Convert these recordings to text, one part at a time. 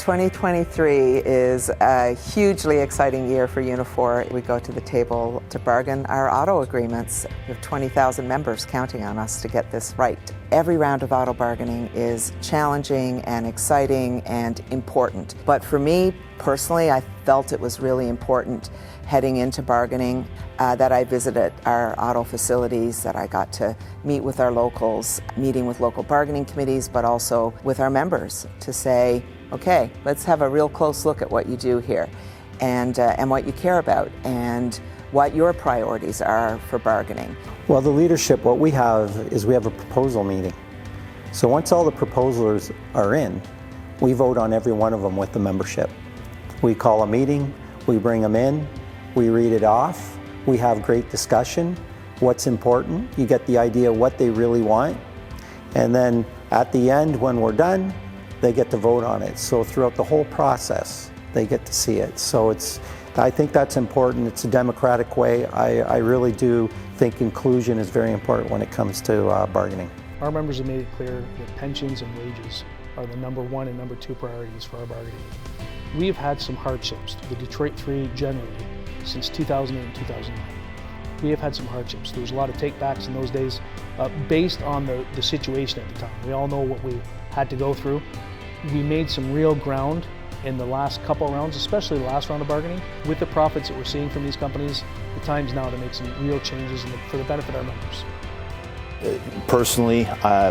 2023 is a hugely exciting year for Unifor. We go to the table to bargain our auto agreements. We have 20,000 members counting on us to get this right. Every round of auto bargaining is challenging and exciting and important. But for me personally, I felt it was really important heading into bargaining that I visited our auto facilities, that I got to meet with our locals, meeting with local bargaining committees, but also with our members to say, okay, let's have a real close look at what you do here and what you care about and what your priorities are for bargaining. Well, the leadership, what we have is we have a proposal meeting. So once all the proposals are in, we vote on every one of them with the membership. We call a meeting, we bring them in, we read it off, we have great discussion, what's important, you get the idea of what they really want, and then at the end when we're done, they get to vote on it. So throughout the whole process, they get to see it. So I think that's important. It's a democratic way. I really do think inclusion is very important when it comes to bargaining. Our members have made it clear that pensions and wages are the number one and number two priorities for our bargaining. We have had some hardships through the Detroit 3 generally since 2008 and 2009. We have had some hardships. There was a lot of takebacks in those days based on the situation at the time. We all know what we had to go through. We made some real ground in the last couple rounds, especially the last round of bargaining. With the profits that we're seeing from these companies, the time's now to make some real changes for the benefit of our members. Personally,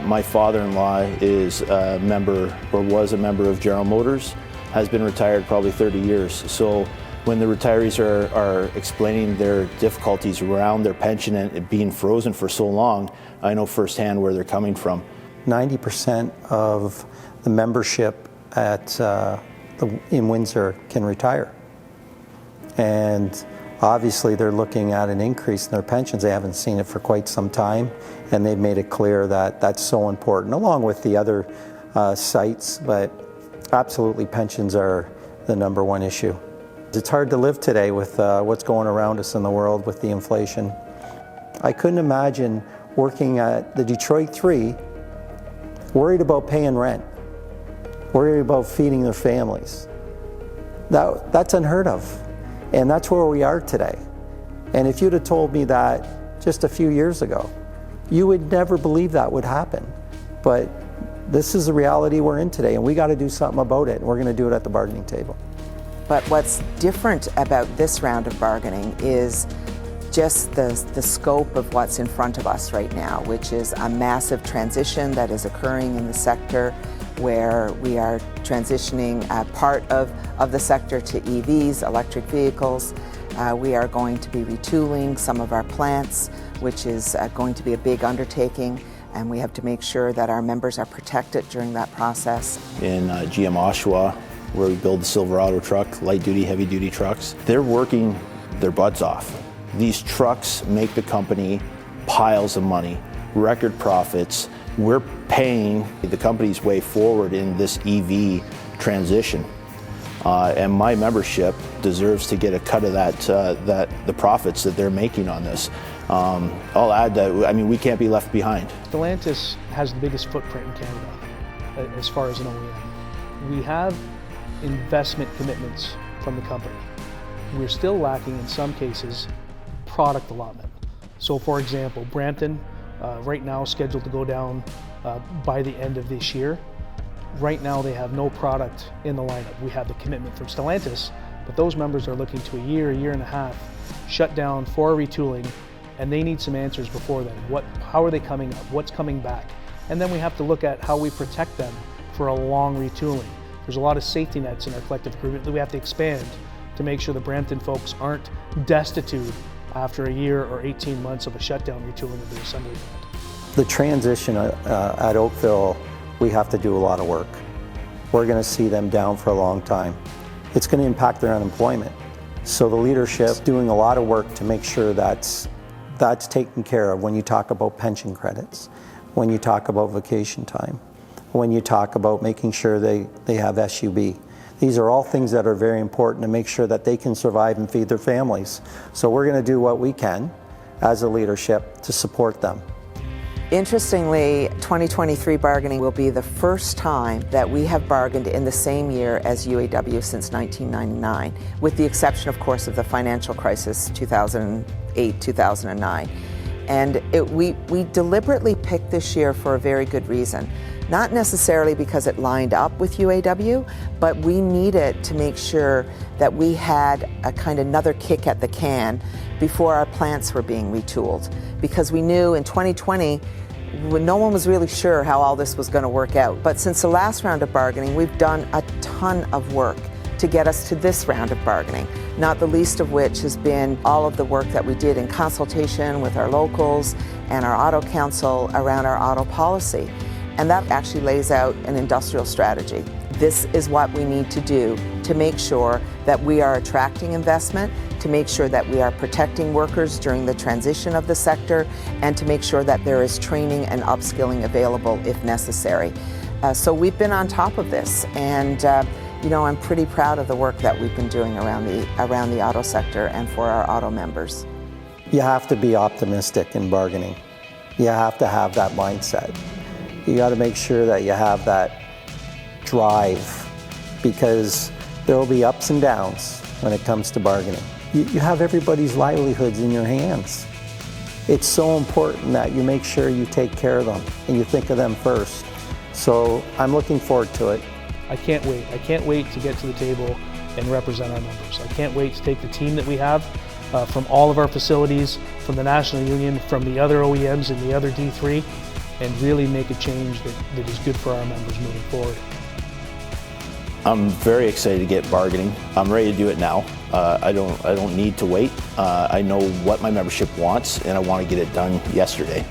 my father-in-law is a member, or was a member of General Motors, has been retired probably 30 years. So when the retirees are explaining their difficulties around their pension and it being frozen for so long, I know firsthand where they're coming from. 90% of the membership in Windsor can retire. And obviously they're looking at an increase in their pensions. They haven't seen it for quite some time, and they've made it clear that that's so important, along with the other sites, but absolutely pensions are the number one issue. It's hard to live today with what's going around us in the world with the inflation. I couldn't imagine working at the Detroit 3 worried about paying rent, worried about feeding their families. That's unheard of, and that's where we are today. And if you'd have told me that just a few years ago, you would never believe that would happen. But this is the reality we're in today, and we got to do something about it, and we're going to do it at the bargaining table. But what's different about this round of bargaining is just the scope of what's in front of us right now, which is a massive transition that is occurring in the sector, where we are transitioning part of the sector to EVs, electric vehicles. We are going to be retooling some of our plants, which is going to be a big undertaking, and we have to make sure that our members are protected during that process. In GM Oshawa, where we build the Silverado truck, light-duty, heavy-duty trucks, they're working their butts off. These trucks make the company piles of money, record profits. We're paying the company's way forward in this EV transition. And my membership deserves to get a cut of the profits that they're making on this. I'll add that, I mean, we can't be left behind. Stellantis has the biggest footprint in Canada as far as an OEM. We have investment commitments from the company. We're still lacking in some cases product allotment. So for example, Brampton, right now scheduled to go down by the end of this year. Right now they have no product in the lineup. We have the commitment from Stellantis, but those members are looking to a year and a half shut down for retooling, and they need some answers before then. How are they coming up? What's coming back? And then we have to look at how we protect them for a long retooling. There's a lot of safety nets in our collective agreement that we have to expand to make sure the Brampton folks aren't destitute after a year or 18 months of a shutdown retooling of the assembly plant. The transition at Oakville, we have to do a lot of work. We're going to see them down for a long time. It's going to impact their unemployment. So the leadership is doing a lot of work to make sure that's taken care of when you talk about pension credits, when you talk about vacation time, when you talk about making sure they have SUB. These are all things that are very important to make sure that they can survive and feed their families. So we're going to do what we can as a leadership to support them. Interestingly, 2023 bargaining will be the first time that we have bargained in the same year as UAW since 1999, with the exception, of course, of the financial crisis 2008, 2009. And we deliberately picked this year for a very good reason. Not necessarily because it lined up with UAW, but we needed to make sure that we had a kind of another kick at the can before our plants were being retooled. Because we knew in 2020, no one was really sure how all this was going to work out. But since the last round of bargaining, we've done a ton of work to get us to this round of bargaining, not the least of which has been all of the work that we did in consultation with our locals and our auto council around our auto policy. And that actually lays out an industrial strategy. This is what we need to do to make sure that we are attracting investment, to make sure that we are protecting workers during the transition of the sector, and to make sure that there is training and upskilling available if necessary. So we've been on top of this, and I'm pretty proud of the work that we've been doing around the auto sector and for our auto members. You have to be optimistic in bargaining. You have to have that mindset. You got to make sure that you have that drive, because there will be ups and downs when it comes to bargaining. You have everybody's livelihoods in your hands. It's so important that you make sure you take care of them and you think of them first. So I'm looking forward to it. I can't wait. I can't wait to get to the table and represent our members. I can't wait to take the team that we have from all of our facilities, from the National Union, from the other OEMs and the other D3, and really make a change that is good for our members moving forward. I'm very excited to get bargaining. I'm ready to do it now. I don't need to wait. I know what my membership wants, and I want to get it done yesterday.